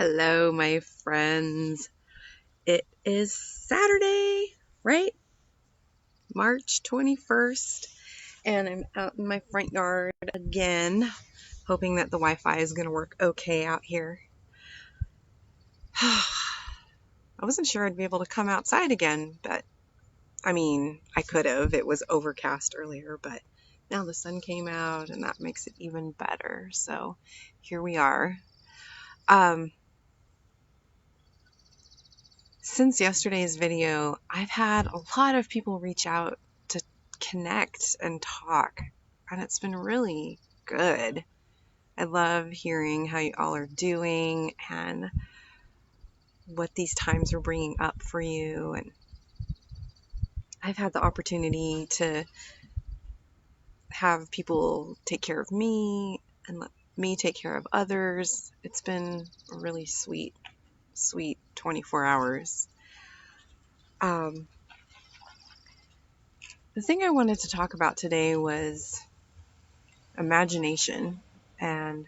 Hello, my friends. It is Saturday, right? March 21st, and I'm out in my front yard again, hoping that the Wi-Fi is going to work okay out here. I wasn't sure I'd be able to come outside again, but I could have. It was overcast earlier, but now the sun came out, and that makes it even better. So here we are. Since yesterday's video, I've had a lot of people reach out to connect and talk, and it's been really good. I love hearing how you all are doing and what these times are bringing up for you. And I've had the opportunity to have people take care of me and let me take care of others. It's been a really sweet 24 hours. The thing I wanted to talk about today was imagination and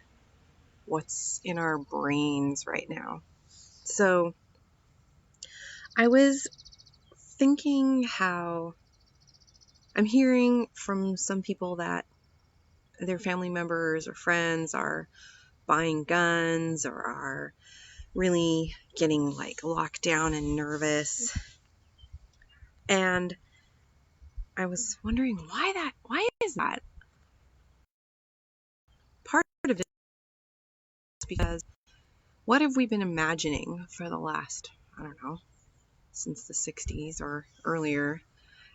what's in our brains right now. So I was thinking how I'm hearing from some people that their family members or friends are buying guns or are really getting locked down and nervous. And I was wondering why is that? Part of it is because what have we been imagining for the last, I don't know, since the 60s or earlier?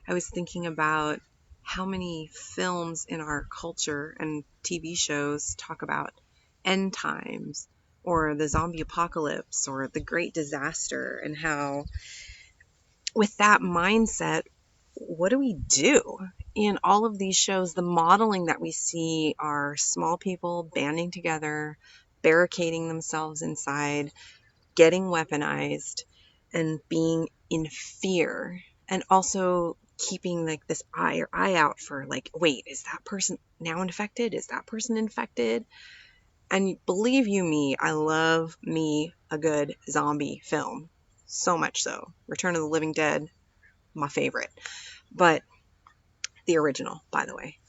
I was thinking about how many films in our culture and TV shows talk about end times or the zombie apocalypse or the great disaster, and how with that mindset, what do we do? In all of these shows, the modeling that we see are small people banding together, barricading themselves inside, getting weaponized, and being in fear, and also keeping this eye out for wait, is that person now infected? Is that person infected? And believe you me, I love me a good zombie film. So much so. Return of the Living Dead, my favorite. But the original, by the way.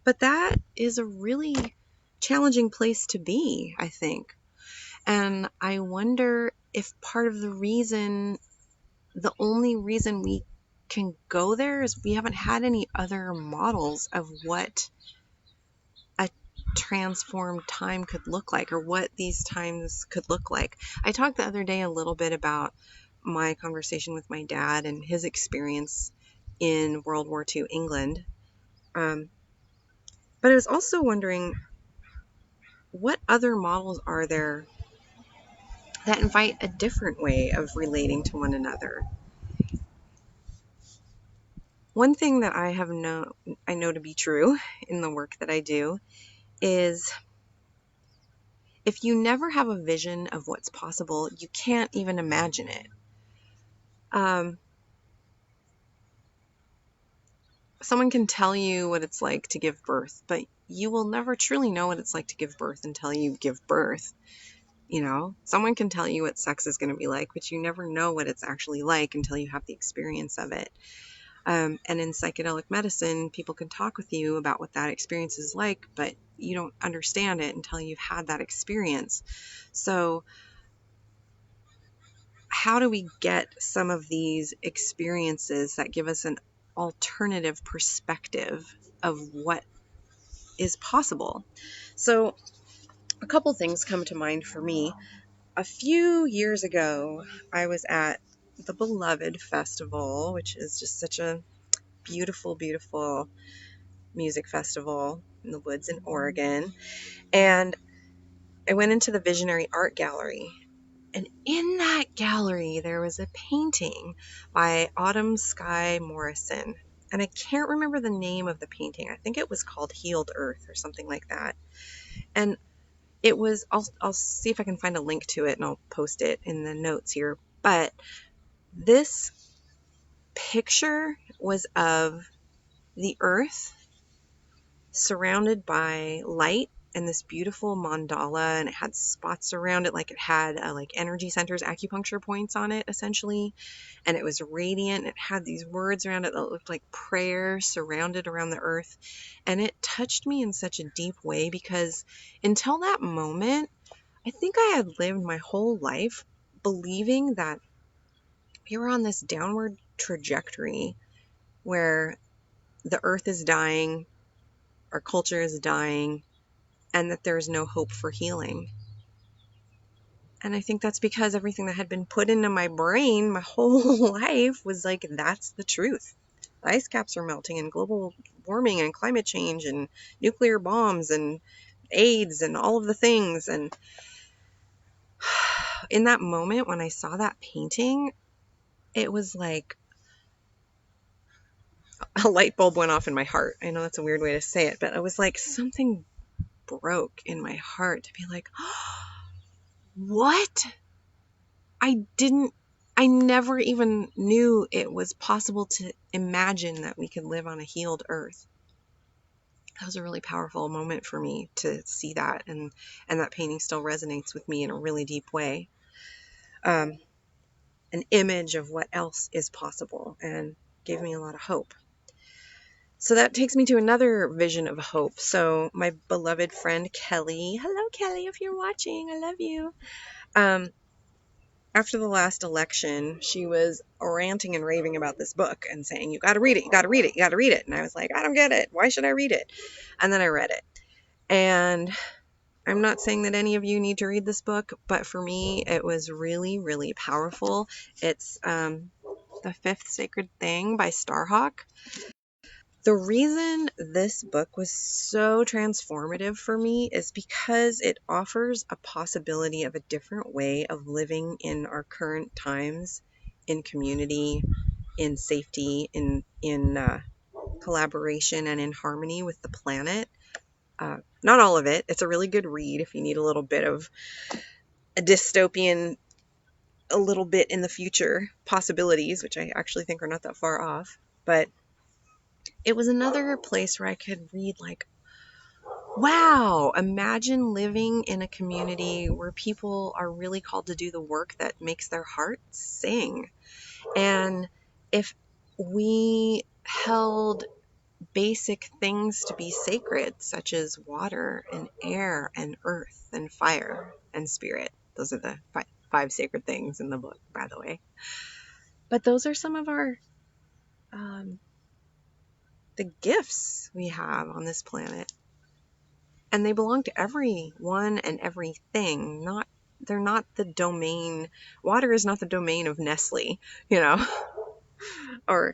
But that is a really challenging place to be, I think. And I wonder if part of the only reason we can go there is we haven't had any other models of what a transformed time could look like, or what these times could look like. I talked the other day a little bit about my conversation with my dad and his experience in World War II England. But I was also wondering, what other models are there that invite a different way of relating to one another? One thing that I know to be true in the work that I do is if you never have a vision of what's possible, you can't even imagine it. Someone can tell you what it's like to give birth, but you will never truly know what it's like to give birth until you give birth. Someone can tell you what sex is going to be like, but you never know what it's actually like until you have the experience of it. And in psychedelic medicine, people can talk with you about what that experience is like, but you don't understand it until you've had that experience. So how do we get some of these experiences that give us an alternative perspective of what is possible? So a couple things come to mind for me. A few years ago, I was at the Beloved Festival, which is just such a beautiful, beautiful music festival in the woods in Oregon. And I went into the Visionary Art Gallery. And in that gallery, there was a painting by Autumn Sky Morrison. And I can't remember the name of the painting. I think it was called Healed Earth or something like that. And it was, I'll see if I can find a link to it and I'll post it in the notes here. But this picture was of the earth surrounded by light and this beautiful mandala, and it had spots around it, like it had like energy centers, acupuncture points on it essentially, and it was radiant. It had these words around it that looked like prayers surrounded around the earth, and it touched me in such a deep way, because until that moment, I think I had lived my whole life believing that we were on this downward trajectory where the earth is dying, our culture is dying, and that there's no hope for healing. And I think that's because everything that had been put into my brain my whole life was like, that's the truth. The ice caps are melting, and global warming and climate change and nuclear bombs and AIDS and all of the things. And in that moment when I saw that painting, it was like a light bulb went off in my heart. I know that's a weird way to say it, but it was like something broke in my heart to be like, what? I never even knew it was possible to imagine that we could live on a healed earth. That was a really powerful moment for me to see that, and that painting still resonates with me in a really deep way. An image of what else is possible, and gave me a lot of hope. So that takes me to another vision of hope. So my beloved friend Kelly, hello Kelly, if you're watching, I love you. After the last election, she was ranting and raving about this book and saying, you got to read it, you got to read it, you got to read it. And I was like, I don't get it. Why should I read it? And then I read it. And I'm not saying that any of you need to read this book, but for me, it was really, really powerful. It's The Fifth Sacred Thing by Starhawk. The reason this book was so transformative for me is because it offers a possibility of a different way of living in our current times, in community, in safety, in collaboration, and in harmony with the planet. Not all of it. It's a really good read if you need a little bit of a dystopian, a little bit in the future possibilities, which I actually think are not that far off. But it was another place where I could read like, wow, imagine living in a community where people are really called to do the work that makes their hearts sing. And if we held basic things to be sacred, such as water and air and earth and fire and spirit, those are the five sacred things in the book, by the way. But those are some of our the gifts we have on this planet, and they belong to everyone and everything. They're not the domain. Water is not the domain of Nestle, or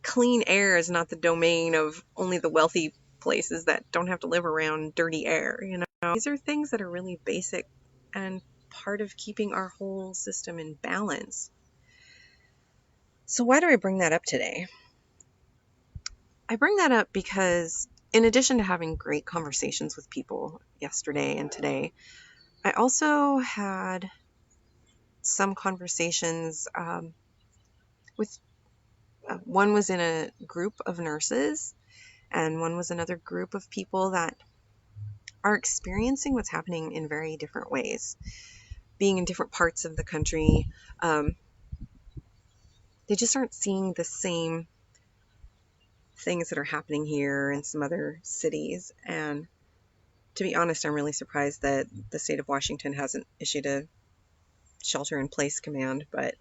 clean air is not the domain of only the wealthy places that don't have to live around dirty air. These are things that are really basic and part of keeping our whole system in balance. So why do I bring that up today? I bring that up because in addition to having great conversations with people yesterday and today, I also had some conversations with one was in a group of nurses, and one was another group of people that are experiencing what's happening in very different ways. Being in different parts of the country, they just aren't seeing the same things that are happening here in some other cities. And to be honest, I'm really surprised that the state of Washington hasn't issued a shelter-in-place command. But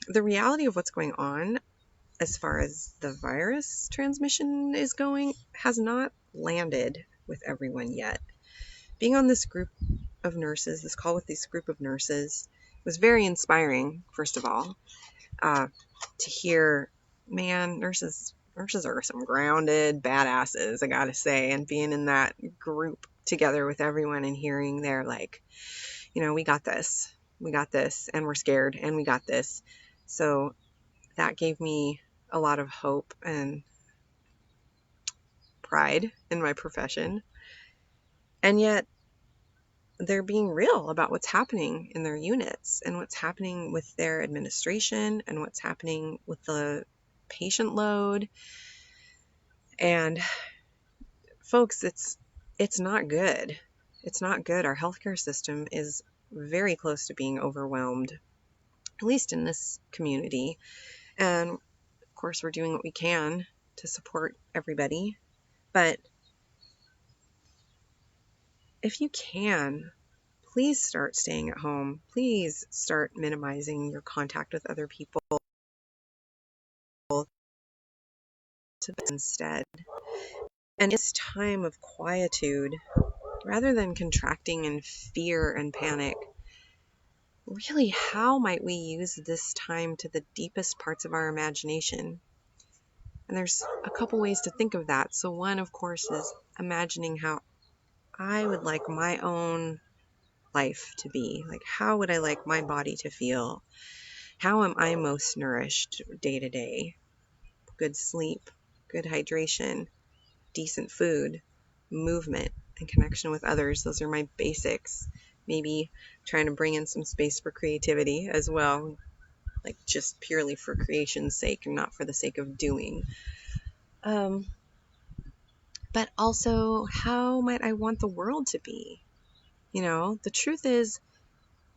the reality of what's going on as far as the virus transmission is going has not landed with everyone yet. Being on this group of nurses, this call with this group of nurses, was very inspiring, first of all, to hear, man, nurses are some grounded badasses, I gotta say, and being in that group together with everyone and hearing their like, we got this, and we're scared, and we got this. So that gave me a lot of hope and pride in my profession. And yet they're being real about what's happening in their units and what's happening with their administration and what's happening with the patient load. And folks, it's not good. It's not good. Our healthcare system is very close to being overwhelmed, at least in this community. And of course, we're doing what we can to support everybody. But if you can, please start staying at home. Please start minimizing your contact with other people instead. And this time of quietude, rather than contracting in fear and panic, really, how might we use this time to the deepest parts of our imagination? And there's a couple ways to think of that. So one, of course, is imagining how I would like my own life to be. Like, how would I like my body to feel? How am I most nourished day to day? Good sleep, good hydration, decent food, movement, and connection with others. Those are my basics. Maybe trying to bring in some space for creativity as well, like just purely for creation's sake and not for the sake of doing. But also, how might I want the world to be? The truth is,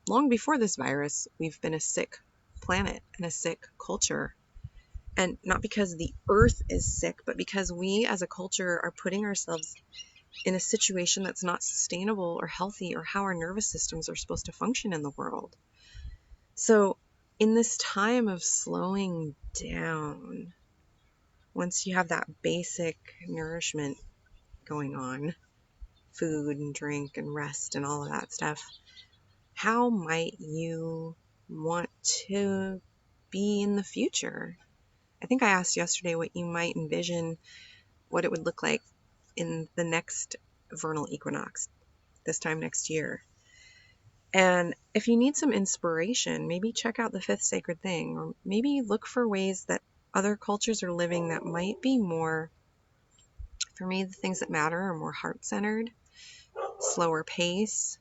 long before this virus, we've been a sick planet and a sick culture. And not because the earth is sick, but because we as a culture are putting ourselves in a situation that's not sustainable or healthy or how our nervous systems are supposed to function in the world. So in this time of slowing down, once you have that basic nourishment going on, food and drink and rest and all of that stuff, how might you want to be in the future? I think I asked yesterday what you might envision, what it would look like in the next vernal equinox, this time next year. And if you need some inspiration, maybe check out the fifth sacred thing, or maybe look for ways that other cultures are living that might be more, for me, the things that matter are more heart-centered, slower pace,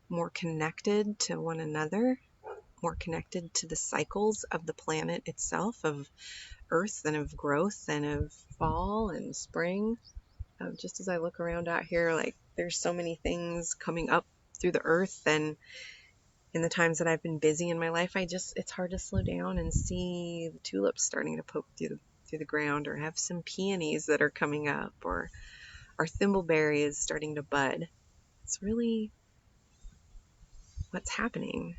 more connected to one another, more connected to the cycles of the planet itself, of earth and of growth and of fall and spring. Just as I look around out here, like there's so many things coming up through the earth, and in the times that I've been busy in my life, it's hard to slow down and see the tulips starting to poke through the ground, or have some peonies that are coming up, or our thimbleberry is starting to bud. It's really what's happening.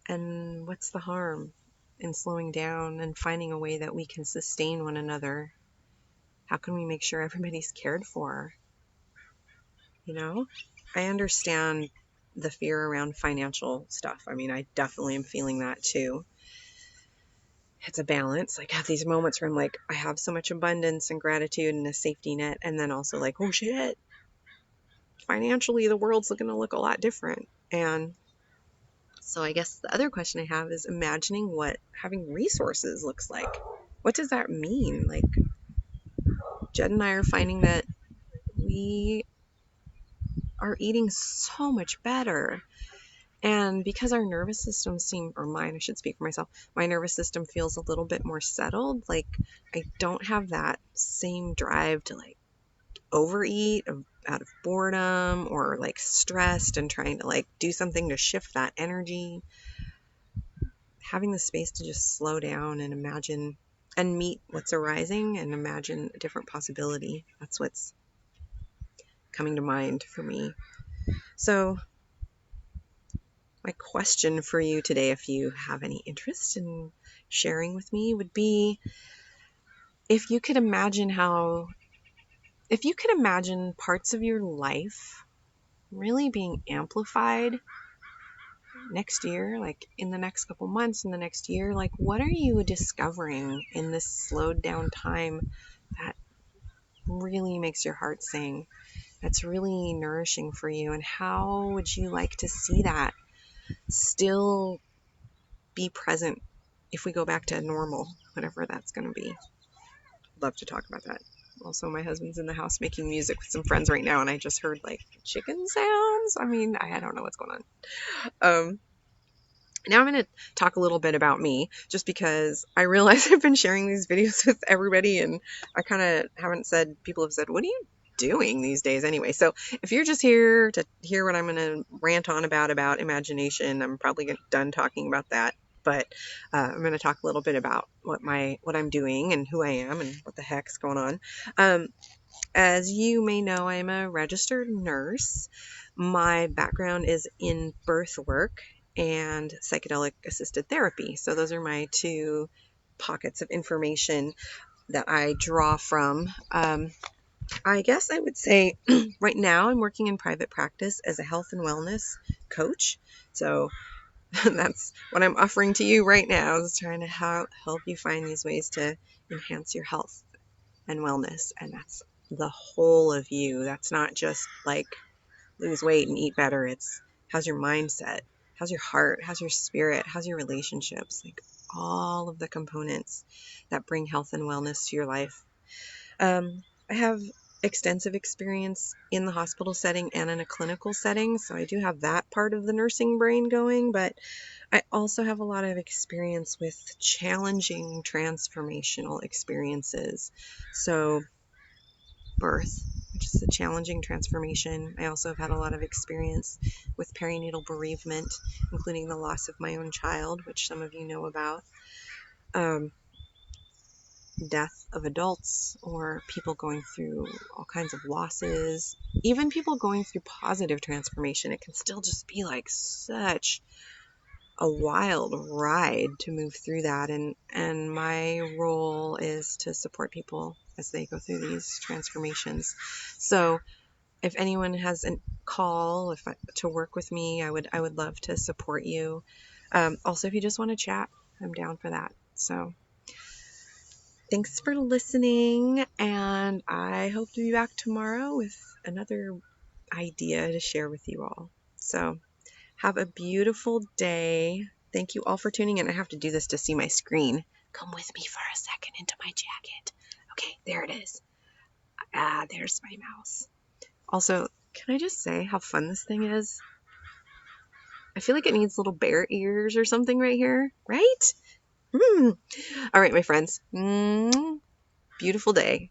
And what's the harm in slowing down and finding a way that we can sustain one another? How can we make sure everybody's cared for? I understand the fear around financial stuff. I mean, I definitely am feeling that too. It's a balance. Like, I have these moments where I'm like, I have so much abundance and gratitude and a safety net, and then also like, oh shit, financially the world's going to look a lot different. And so I guess the other question I have is imagining what having resources looks like. What does that mean? Like, Jed and I are finding that we are eating so much better. And because our nervous system I should speak for myself, my nervous system feels a little bit more settled. Like, I don't have that same drive to like overeat out of boredom, or like stressed and trying to like do something to shift that energy. Having the space to just slow down and imagine and meet what's arising and imagine a different possibility. That's what's coming to mind for me. So my question for you today, if you have any interest in sharing with me, would be if you could imagine parts of your life really being amplified next year, like in the next couple months, in the next year, like what are you discovering in this slowed down time that really makes your heart sing, that's really nourishing for you? And how would you like to see that still be present if we go back to normal, whatever that's going to be? Love to talk about that. Also, my husband's in the house making music with some friends right now, and I just heard like chicken sounds. I mean, I don't know what's going on. Now I'm going to talk a little bit about me, just because I realize I've been sharing these videos with everybody, and I kind of haven't said, people have said, what are you doing these days anyway? So if you're just here to hear what I'm going to rant on about imagination, I'm probably done talking about that. But I'm going to talk a little bit about what I'm doing and who I am and what the heck's going on. As you may know, I'm a registered nurse. My background is in birth work and psychedelic assisted therapy. So those are my two pockets of information that I draw from. I guess I would say right now I'm working in private practice as a health and wellness coach. So that's what I'm offering to you right now, is trying to help you find these ways to enhance your health and wellness. And that's the whole of you. That's not just like lose weight and eat better. It's how's your mindset? How's your heart? How's your spirit? How's your relationships? Like all of the components that bring health and wellness to your life. I have extensive experience in the hospital setting and in a clinical setting, so I do have that part of the nursing brain going, but I also have a lot of experience with challenging transformational experiences. So birth, which is a challenging transformation. I also have had a lot of experience with perinatal bereavement, including the loss of my own child, which some of you know about. Death of adults, or people going through all kinds of losses, even people going through positive transformation. It can still just be like such a wild ride to move through that, and my role is to support people as they go through these transformations. So if anyone has a call to work with me, I would love to support you. Also, if you just want to chat, I'm down for that. So thanks for listening, and I hope to be back tomorrow with another idea to share with you all. So have a beautiful day. Thank you all for tuning in. I have to do this to see my screen. Come with me for a second into my jacket. Okay, there it is. There's my mouse. Also, can I just say how fun this thing is? I feel like it needs little bear ears or something right here, right? All right, my friends. Beautiful day.